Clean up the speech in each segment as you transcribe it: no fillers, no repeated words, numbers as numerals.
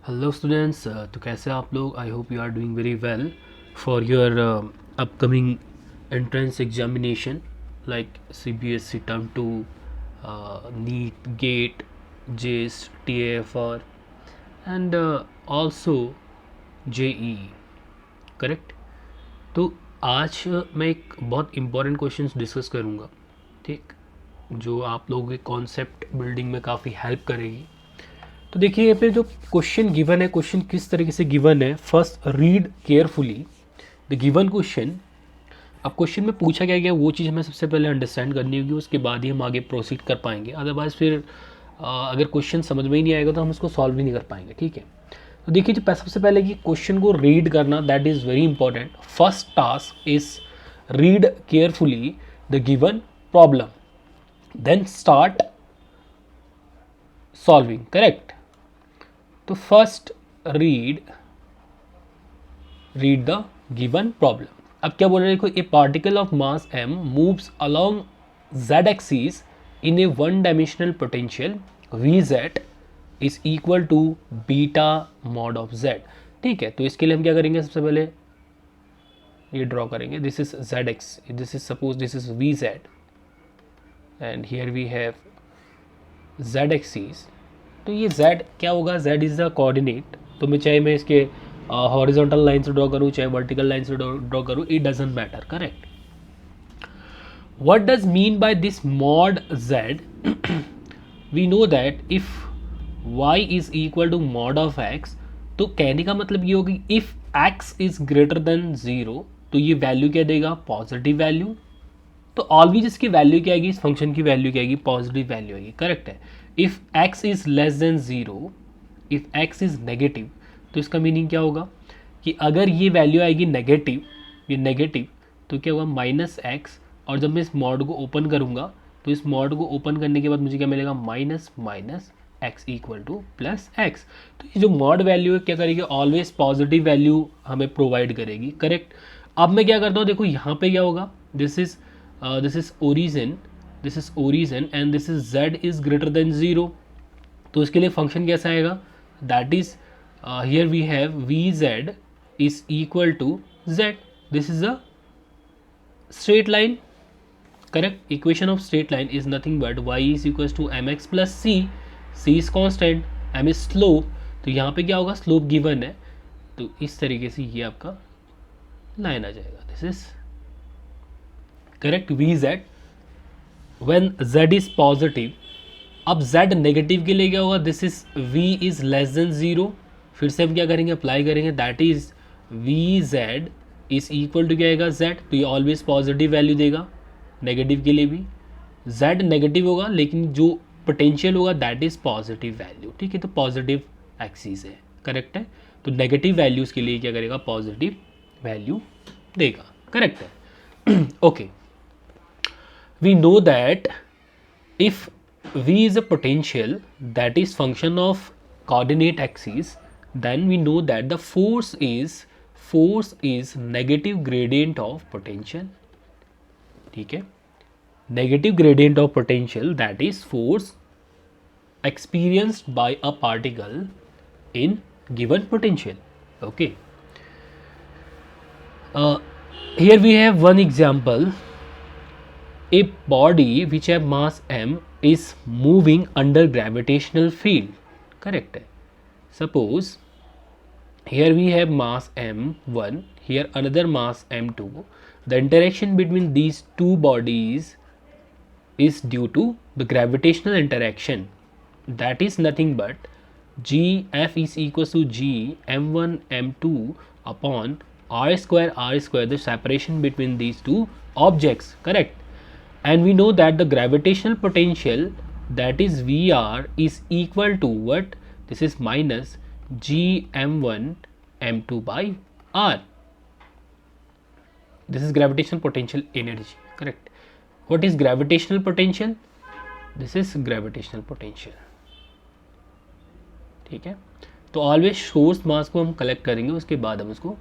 Hello students, तो कैसे हैं आप लोग। I hope you are doing very well for your upcoming entrance examination like CBSE term two, NEET, GATE, JEST, TAFR and also JEE, correct. तो आज मैं एक बहुत इम्पॉर्टेंट क्वेश्चंस डिस्कस करूँगा, ठीक, जो आप लोगों के कॉन्सेप्ट बिल्डिंग में काफ़ी हेल्प करेगी। तो देखिए यहाँ पे जो क्वेश्चन गिवन है, क्वेश्चन किस तरीके से गिवन है। First read carefully the given question. अब क्वेश्चन में पूछा क्या गया वो चीज़ हमें सबसे पहले अंडरस्टैंड करनी होगी, उसके बाद ही हम आगे प्रोसीड कर पाएंगे। अदरवाइज फिर अगर क्वेश्चन समझ में ही नहीं आएगा तो हम उसको सॉल्व भी नहीं कर पाएंगे, ठीक है। तो देखिए जो सबसे पहले कि क्वेश्चन को रीड करना, that is very important. First task is read carefully the given problem, then start solving, correct. तो first read the given problem. अब क्या बोल रहे हैं, देखो, a particle of mass m moves along z axis in a one dimensional potential Vz is equal to beta mod of z। ठीक है, तो इसके लिए हम क्या करेंगे, सबसे पहले ये ड्रॉ करेंगे। This is z axis, this is suppose this is Vz and here we have z axis. तो ये z क्या होगा, z इज़ द कोऑर्डिनेट। तो मैं इसके हॉरिजॉन्टल लाइन से ड्रॉ करूँ चाहे वर्टिकल लाइन से ड्रॉ करूँ, it doesn't matter, correct. What does mean by this mod z? We know that if y is equal to mod of x, तो कहने का मतलब ये होगी if x is greater than 0 तो ये वैल्यू क्या देगा, पॉजिटिव वैल्यू। तो ऑलवेज इसकी वैल्यू क्या आएगी, इस फंक्शन की वैल्यू क्या आएगी, पॉजिटिव वैल्यू आएगी, करेक्ट है। If x is less than 0, if x is negative, तो इसका मीनिंग क्या होगा कि अगर ये वैल्यू आएगी नेगेटिव, ये नेगेटिव, तो क्या होगा माइनस एक्स। और जब मैं इस मॉड को ओपन करूँगा तो इस मॉड को ओपन करने के बाद मुझे क्या मिलेगा, minus minus x equal two plus x. तो ये जो मॉड वैल्यू है क्या करेगी, ऑलवेज पॉजिटिव वैल्यू हमें प्रोवाइड करेगी, करेक्ट। अब मैं क्या करता हूँ, देखो यहाँ पे क्या होगा, this is origin, this is origin and this is z is greater than 0। तो इसके लिए फंक्शन कैसा आएगा, that is here we have Vz is equal to z. This is a straight line, correct. Equation of straight line is nothing but y is equals to mx plus c. C is constant, m is slope. तो यहाँ पे क्या होगा, slope given है, तो इस तरीके से ये आपका लाइन आ जाएगा। This is correct. Vz when z is positive. अब z नेगेटिव के लिए क्या होगा, this is v is less than 0। फिर से हम क्या करेंगे, अप्लाई करेंगे, that is Vz is equal to क्या आएगा, z। तो ये ऑलवेज पॉजिटिव वैल्यू देगा, नेगेटिव के लिए भी। z नेगेटिव होगा लेकिन जो पोटेंशियल होगा दैट इज पॉजिटिव वैल्यू, ठीक है। तो पॉजिटिव एक्सिस है, करेक्ट है। तो नेगेटिव वैल्यूज़ के लिए क्या करेगा, पॉजिटिव वैल्यू देगा, करेक्ट है। Okay, we know that if v is a potential that is function of coordinate axis, then we know that the force is negative gradient of potential, ठीक है। negative gradient of potential, that is force experienced by a particle in given potential, okay. Here we have one example. A body which have mass m is moving under gravitational field, correct है। Suppose here we have mass m1, here another mass m2. The interaction between these two bodies is due to the gravitational interaction, that is nothing but gf is equals to g m1 m2 upon r square, the separation between these two objects, correct. And we know that the gravitational potential, that is Vr, is equal to what, this is minus g m1 m2 by r. This is gravitational potential energy, correct. What is gravitational potential, this is gravitational potential, ठीक है। तो always source मास को हम collect करेंगे, उसके बाद हम उसको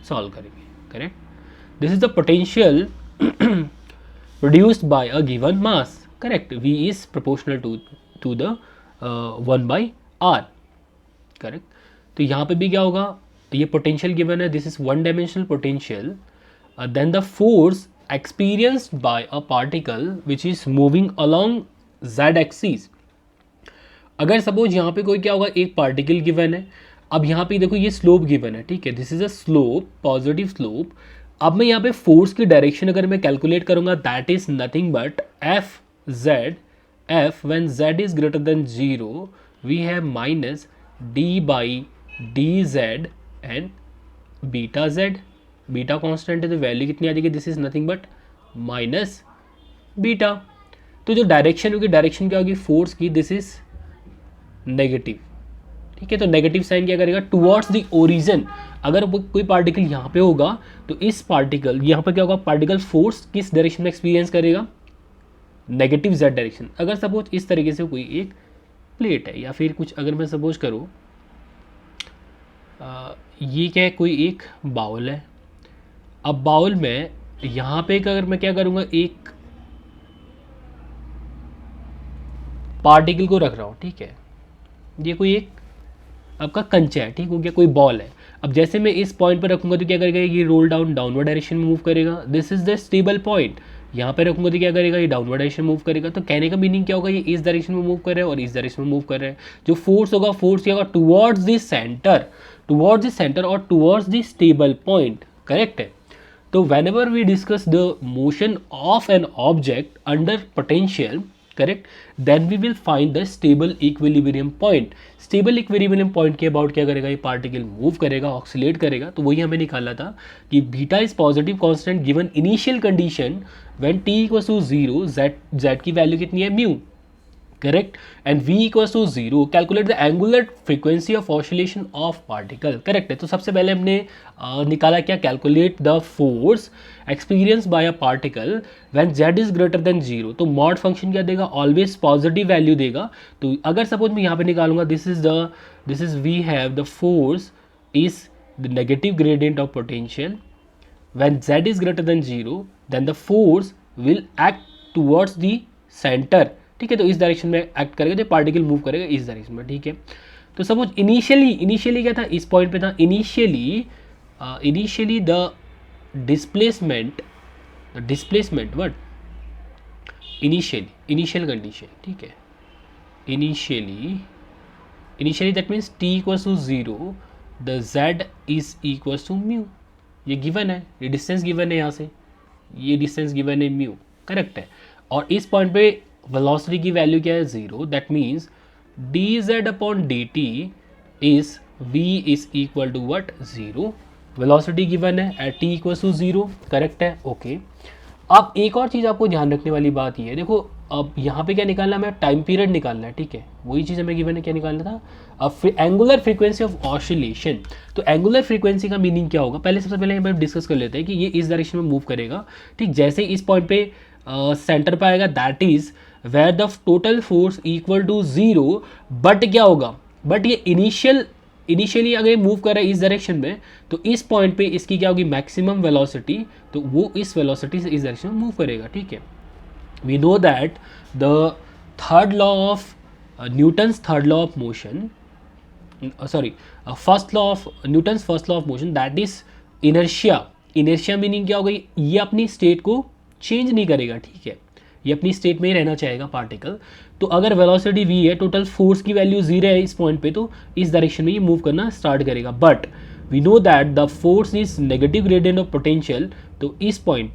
सॉल्व करेंगे, correct. This is the potential produced by a given mass, correct. V is proportional to the 1 by r. Correct. तो यहाँ पे भी क्या होगा, ये पोटेंशियल गिवन है, this is one dimensional potential, then the force experienced by a particle which is moving along z axis। अगर suppose यहाँ पे कोई क्या होगा, एक पार्टिकल गिवन है, अब यहाँ पे देखो ये स्लोप गिवन है, ठीक है, this is a slope, positive slope. अब मैं यहाँ पे फोर्स की डायरेक्शन अगर मैं कैलकुलेट करूंगा, that is nothing but F Z, F when Z is greater than 0 we have minus D by D Z and beta Z. Beta constant है तो वैल्यू कितनी आ जाएगी, this is nothing but minus beta. तो जो direction होगी, direction क्या होगी फोर्स की, दिस इज नेगेटिव, ठीक है। तो नेगेटिव साइन क्या करेगा, टुवर्ड्स द ओरिजिन। अगर कोई पार्टिकल यहाँ पे होगा तो इस पार्टिकल यहाँ पे क्या होगा, पार्टिकल फोर्स किस डायरेक्शन में एक्सपीरियंस करेगा, नेगेटिव जेड डायरेक्शन। अगर सपोज इस तरीके से कोई एक प्लेट है या फिर कुछ, अगर मैं सपोज करूँ ये क्या है, कोई एक बाउल है। अब बाउल में यहाँ पे अगर मैं क्या करूँगा, एक पार्टिकल को रख रहा हूँ, ठीक है, ये कोई एक आपका कंचा है, ठीक हो गया, कोई बॉल है। अब जैसे मैं इस पॉइंट पर रखूंगा तो क्या करेगा, ये रोल डाउन डाउनवर्ड डायरेक्शन में मूव करेगा, this is the stable point. यहाँ पे रखूंगा तो क्या करेगा, ये डाउनवर्ड डायरेक्शन मूव करेगा। तो कहने का मीनिंग क्या होगा, ये इस डायरेक्शन में मूव कर रहा है और इस डायरेक्शन में मूव कर रहा है। जो फोर्स होगा, फोर्स क्या होगा, towards the centre, towards the centre और towards the stable point, correct है। तो whenever we discuss the motion of an object under potential, correct, then we will find the stable equilibrium point। stable equilibrium point के about क्या करेगा, ये particle move करेगा, oxalate करेगा। तो वही हमें निकालना था कि beta is positive constant given initial condition when t equals to 0, z की वैल्यू कितनी है, mu, correct, and v equals to 0, calculate the angular frequency of oscillation of particle, correct है। तो सबसे पहले हमने निकाला क्या, calculate the force experienced by a particle when z is greater than 0। तो मॉड फंक्शन क्या देगा, ऑलवेज पॉजिटिव वैल्यू देगा। तो अगर सपोज मैं यहाँ पे निकालूंगा, this is we have the force is the negative gradient of potential when z is greater than 0 then the force will act towards the center, ठीक है। तो इस डायरेक्शन में एक्ट करेगा, तो पार्टिकल मूव करेगा इस डायरेक्शन में, ठीक है। तो सपोज इनिशियली क्या था, इस पॉइंट पे था, initially the displacement what, initial condition, ठीक है, initially that means t equals to 0 the z is equals to mu. ये गिवन है, ये डिस्टेंस गिवन है, यहाँ से ये डिस्टेंस गिवन है म्यू, करेक्ट है। और इस पॉइंट पे वेलोसिटी की वैल्यू क्या है, 0, that means D Z upon D T is v is equal to what, 0। Velocity given है at t equal to 0, correct है, ओके। अब एक और चीज़ आपको ध्यान रखने वाली बात ये है, देखो अब यहाँ पे क्या निकालना है, टाइम पीरियड निकालना है, ठीक है, वही चीज़ हमें गिवन है, क्या निकालना था, अब एंगुलर फ्रीक्वेंसी ऑफ ऑसिलेशन। तो एंगुलर फ्रीक्वेंसी का मीनिंग क्या होगा, पहले सबसे पहले हम डिस्कस कर लेते हैं कि ये इस डायरेक्शन में मूव करेगा, ठीक। जैसे इस पॉइंट पे सेंटर पे आएगा, that is where the total force equal to 0, but क्या होगा, बट ये इनिशियली अगर मूव कर रहा है इस डायरेक्शन में, तो इस पॉइंट पे इसकी क्या होगी, मैक्सिमम वेलोसिटी, तो वो इस वेलोसिटी से इस डायरेक्शन में मूव करेगा, ठीक है। We know that the third law of Newton's third law of motion, sorry Newton's first law of motion, that is inertia meaning क्या हो गई, ये अपनी स्टेट को चेंज नहीं करेगा, ठीक है, ये अपनी स्टेट में ही रहना चाहेगा पार्टिकल। तो अगर वेलोसिटी v है, टोटल फोर्स की वैल्यू 0 है इस पॉइंट पे, तो इस डायरेक्शन में ये मूव करना स्टार्ट करेगा। But we know that the force is negative gradient of potential. तो इस पॉइंट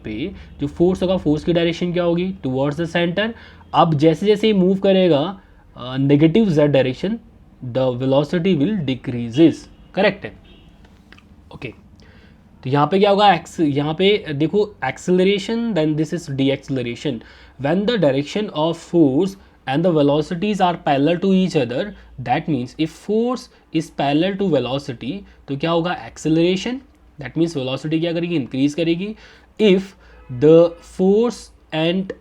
पे जो फोर्स होगा, फोर्स की डायरेक्शन क्या होगी, टुवर्ड्स द सेंटर। अब जैसे जैसे ये मूव करेगा negative z direction, the velocity will decreases, correct है, ओके। तो यहाँ पे क्या होगा, यहाँ पे देखो acceleration, then this is the acceleration. When the direction of force and the velocities are parallel to each other, that means if force is parallel to velocity, तो क्या होगा, acceleration, that means velocity क्या करेगी, increase करेगी। if the force and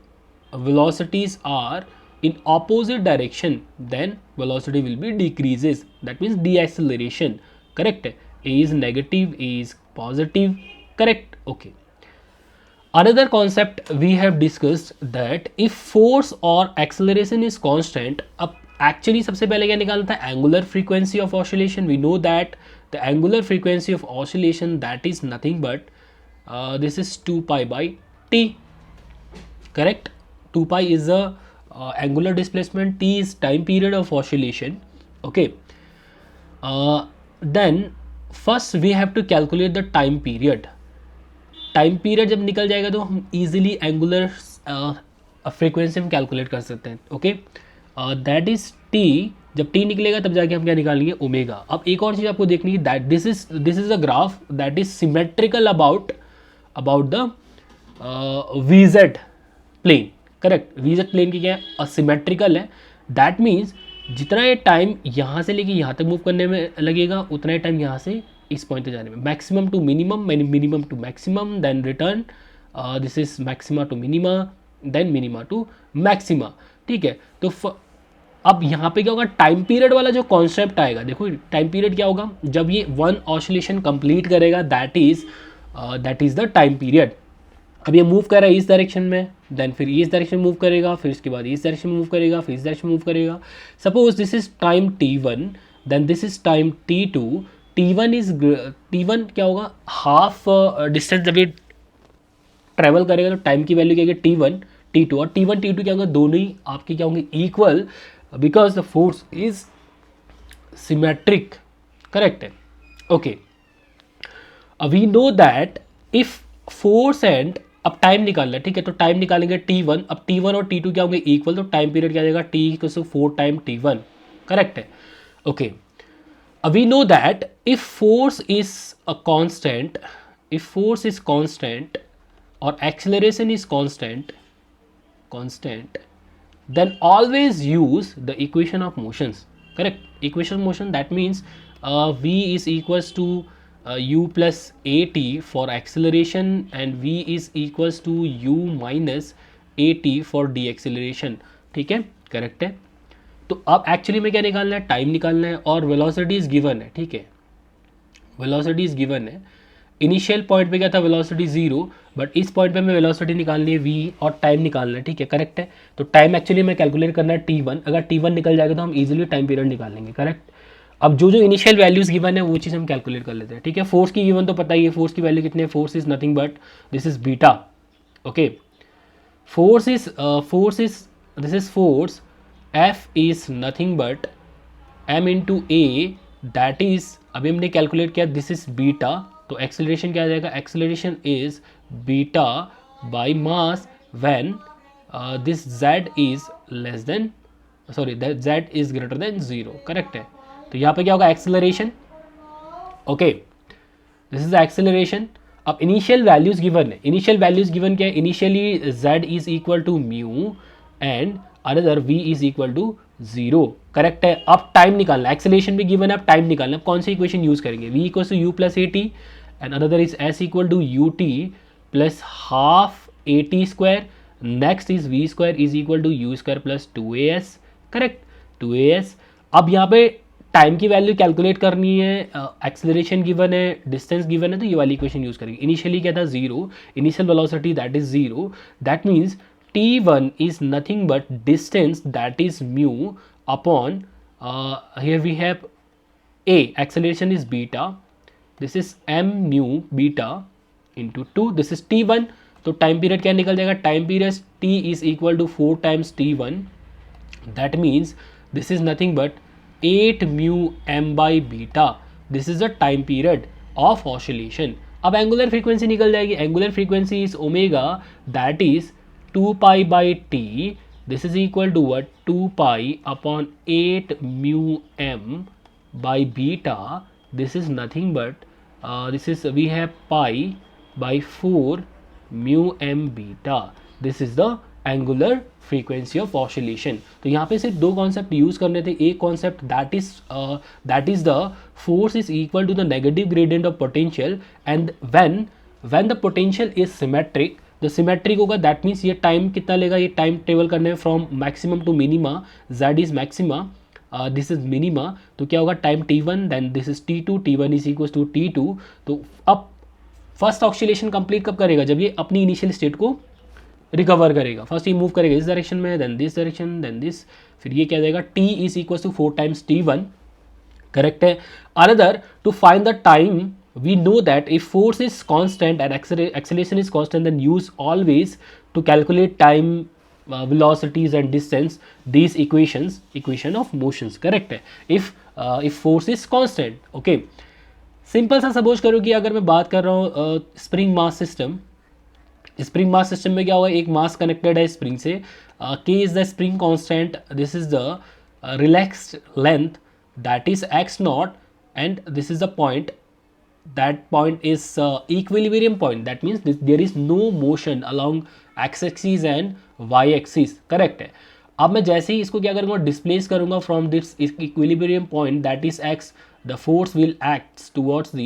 velocities are in opposite direction, then velocity will be decreases, that means deceleration, correct। A is negative, A is positive, correct, okay। Another concept we have discussed that if force or acceleration is constant, अब actually सबसे पहले क्या निकालना था, angular frequency of oscillation. We know that the angular frequency of oscillation that is nothing but this is 2 pi by t. Correct. 2 pi is the angular displacement, t is time period of oscillation. Okay. Then first we have to calculate the time period. Time period जब निकल जाएगा तो हम easily angular frequency हम calculate कर सकते हैं. Okay, that is T. जब टी निकलेगा तब जाके हम क्या निकालेंगे, ओमेगा. अब एक और चीज़ आपको देखनी है, that this is a graph that is symmetrical about the VZ plane. Correct, VZ plane की क्या है, असिमेट्रिकल है. दैट मीन्स जितना ये टाइम यहाँ से लेके यहाँ तक मूव करने में लगेगा उतना ही टाइम यहाँ से इस पॉइंट तक जाने में. Maximum to minimum, minimum to maximum, then return. This is maxima to minima, then minima to maxima. ठीक है, तो अब यहाँ पे क्या होगा, टाइम पीरियड वाला जो कॉन्सेप्ट आएगा. देखो टाइम पीरियड क्या होगा, जब ये वन ऑसिलेशन कंप्लीट करेगा that is the time period. अब ये मूव कर रहा है इस डायरेक्शन में, देन फिर इस डायरेक्शन मूव करेगा, फिर इसके बाद इस डायरेक्शन मूव करेगा, फिर इस डायरेक्शन मूव करेगा. Suppose this is time t1, then this is time t2. t1 क्या होगा, हाफ डिस्टेंस जब ये ट्रेवल करेगा तो टाइम की वैल्यू क्या है, t1 t2. और t1 t2 क्या होगा, दोनों ही आपके क्या होंगे, equal, because the force is symmetric. Correct है. Okay, we know that if force and, अब टाइम निकालना है. ठीक है, तो टाइम निकालेंगे t1. अब t1 और t2 क्या होंगे, इक्वल, तो टाइम पीरियड क्या आ जाएगा, t 4 टाइम t1. करेक्ट है. Okay, we know that if force is a constant, if force is constant or acceleration is constant, then always use the equation of motions. Correct, equation of motion, that means v is equals to u plus at for acceleration and v is equals to u minus at for deceleration. ठीक है, correct है. तो अब actually में क्या निकालना है, time निकालना है और वेलोसिटी इज गिवन है. ठीक है, वेलोसिटी इज गिवन है. इनिशियल पॉइंट पे क्या था, वेलोसिटी 0, बट इस पॉइंट पे हमें वेलोसिटी निकालनी है v और टाइम निकालना है. ठीक है, करेक्ट है. तो टाइम एक्चुअली में कैलकुलेट करना है t1. अगर t1 निकल जाएगा तो हम इजीली टाइम पीरियड निकाल लेंगे. करेक्ट. अब जो इनिशियल वैल्यूज गिवन है वो चीज़ हम कैलकुलेट कर लेते हैं. ठीक है, फोर्स की गिवन तो पता ही है, फोर्स की वैल्यू कितनी है, force is nothing but this is beta. Okay, force is this is force, F is nothing but m into A, that is, अभी हमने कैलकुलेट किया, दिस इज बीटा. तो एक्सेलरेशन क्या आ जाएगा, acceleration is beta by mass when this z is less then, sorry that z is greater than 0. Correct है. तो यहाँ पे क्या होगा, acceleration. Okay, this is acceleration. अब इनिशियल वैल्यूज गिवन है, इनिशियल वैल्यूज गिवन क्या है, initially z is equal to mu and another v is equal to 0. Correct है. अब टाइम निकालना, एक्सेलरेशन भी गिवन है, अब टाइम निकालना. अब कौन सी इक्वेशन यूज करेंगे, v equal to u plus a t and another is s equal to u t plus half a t square. Next is v square is equal to u square plus 2as. Correct, 2as. अब यहाँ पे time की value calculate करनी है, acceleration given है, distance given है, तो ये वाली इक्वेशन यूज करेंगे. इनिशियली क्या था, 0, initial velocity that is 0, that means t1 is nothing but distance, that is mu upon here we have a, acceleration is beta, this is m mu beta into 2, this is t1. तो time period क्या निकल जाएगा, time period t is equal to 4 times t1, that means this is nothing but 8 mu m by beta. this is the time period of oscillation. अब angular frequency निकल जाएगी, angular frequency is omega, that is 2 pi by t. This is equal to what, 2 pi upon 8 mu m by beta. This is nothing but this is, we have pi by 4 mu m beta. This is the angular frequency of oscillation. तो यहाँ पे सिर्फ दो concept use करने थे. एक concept that is the force is equal to the negative gradient of potential, and when the potential is symmetric, the symmetric होगा, that means ये टाइम कितना लेगा, ये टाइम ट्रेवल करने में from maximum to minima. z is maxima, this is minima. तो क्या होगा, time t1, then this is t2, t1 is equal to t2. तो अब फर्स्ट ऑक्सीलेशन कंप्लीट कब करेगा, जब ये अपनी इनिशियल स्टेट को रिकवर करेगा। फर्स्ट ये मूव करेगा इस डायरेक्शन में, then this direction, then this, फिर ये क्या देगा, t is equal to 4 times t1, correct है। Another, to find the time we know that if force is constant and acceleration is constant, then use always to calculate time, velocities and distance these equation of motions, correct है। if force is constant, okay, simple सा suppose करो कि अगर मैं बात कर रहा हूँ spring mass system, spring mass system में क्या होगा, एक मास कनेक्टेड है स्प्रिंग से, k is the spring constant, this is the relaxed length, that is x not, and this is the point, that point is equilibrium point, that means there is no motion along x axis and y axis, correct है। अब मैं जैसे ही इसको क्या करूँगा, displace करूँगा from this equilibrium point that is x, the force will act towards the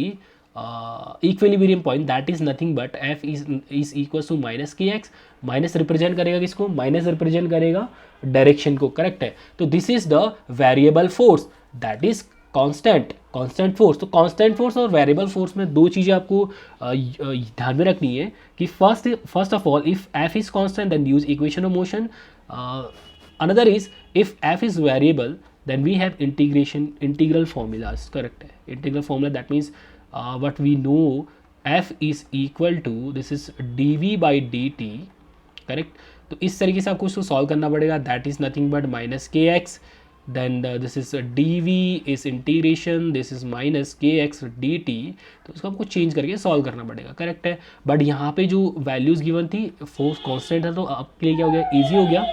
equilibrium point, that is nothing but f is equal to minus k x, minus represent करेगा किसको, माइनस रिप्रेजेंट करेगा direction को, correct है। तो this is the variable force, that is constant force. तो constant force और variable force में दो चीज़ें आपको ध्यान में रखनी है कि first of all, if F is constant then use equation of motion, another is if F is variable then we have integral formulas, correct है। Integral formula that means what we know, F is equal to this is d v by d t, correct. तो इस तरीके से आपको उसको solve करना पड़ेगा, that is nothing but minus k x, then this is dv is integration, this is minus kx dt, तो उसको आपको चेंज करके सॉल्व करना पड़ेगा, करेक्ट है। बट यहाँ पे जो वैल्यूज़ गिवन थी फोर्स कांस्टेंट है, तो आपके लिए क्या हो गया, इजी हो गया।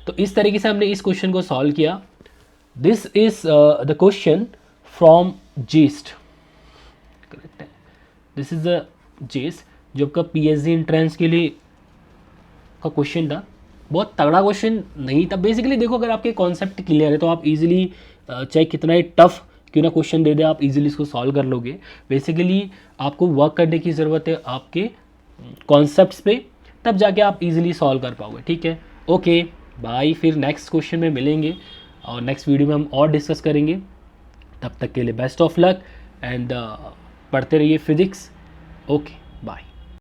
तो इस तरीके से हमने इस क्वेश्चन को सॉल्व किया। This is the question from yeast, correct है। दिस इज द जीस्ट जो आपका पीएचडी एंट्रेंस के लिए का क्वेश्चन था। बहुत तगड़ा क्वेश्चन नहीं था बेसिकली। देखो, अगर आपके कॉन्सेप्ट क्लियर है तो आप इजीली, चाहे कितना ही टफ क्यों ना क्वेश्चन दे दे, आप इजीली इसको सॉल्व कर लोगे। बेसिकली आपको वर्क करने की ज़रूरत है आपके कॉन्सेप्ट्स पे, तब जाके आप इजीली सॉल्व कर पाओगे, ठीक है। ओके बाय, फिर नेक्स्ट क्वेश्चन में मिलेंगे और नेक्स्ट वीडियो में हम और डिस्कस करेंगे। तब तक के लिए बेस्ट ऑफ लक एंड पढ़ते रहिए फिजिक्स। Okay bye.